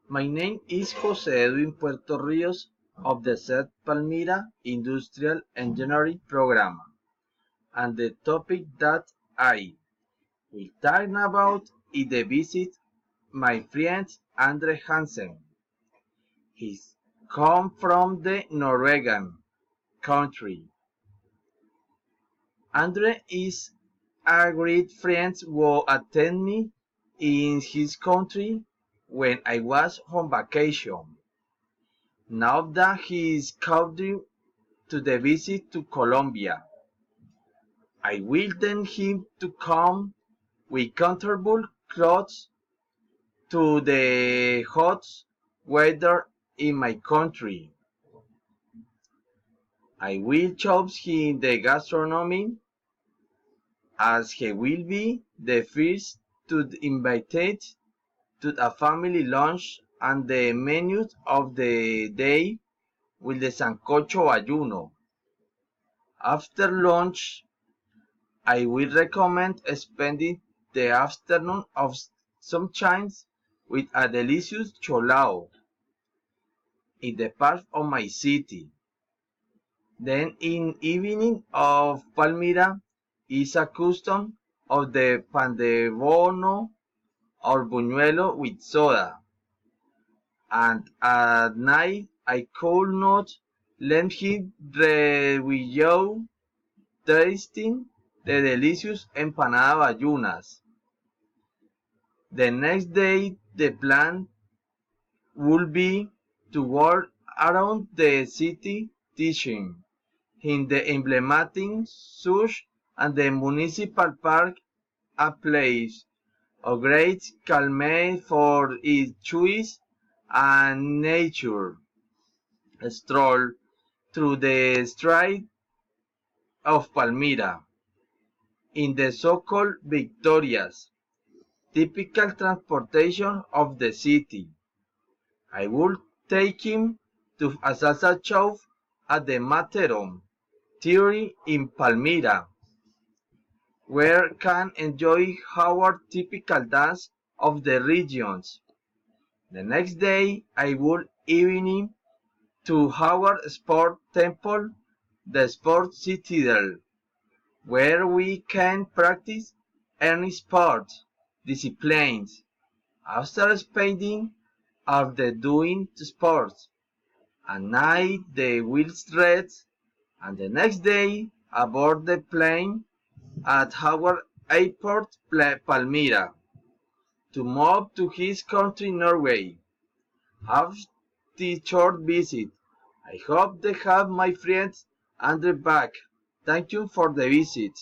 My name is Jose Edwin Puerto Rios of the SET Palmira Industrial Engineering Program, and the topic that I will talk about is the visit my friend Andre Hansen. He's come from the Norwegian country. Andre is a great friend who attended me in his country when I was on vacation. Now that he is coming to the visit to Colombia, I will tell him to come with comfortable clothes to the hot weather in my country. I will choose him the gastronomy as he will be the first to invite to a family lunch and the menu of the day with the sancocho ayuno. After lunch, I will recommend spending the afternoon of sometimes with a delicious cholao in the park of my city. Then in evening of Palmira is a custom of the pan de bono or buñuelo with soda. And at night I could not let him without tasting the delicious empanada bayunas. The next day the plan would be to walk around the city teaching in the emblematic such and the municipal park, a place of great calm for its trees and nature. A stroll through the streets of Palmira in the so-called Victorias, typical transportation of the city. I would take him to a salsa show at the Materon Theory in Palmira, where can enjoy our typical dance of the regions. The next day I would evening to our sport temple, the sport citadel, where we can practice any sport disciplines. After spending of the doing sports, at night the wheels rest, and the next day aboard the plane at our airport Palmira to move to his country Norway. Have the short visit. I hope they have my friends Andre back. Thank you for the visit.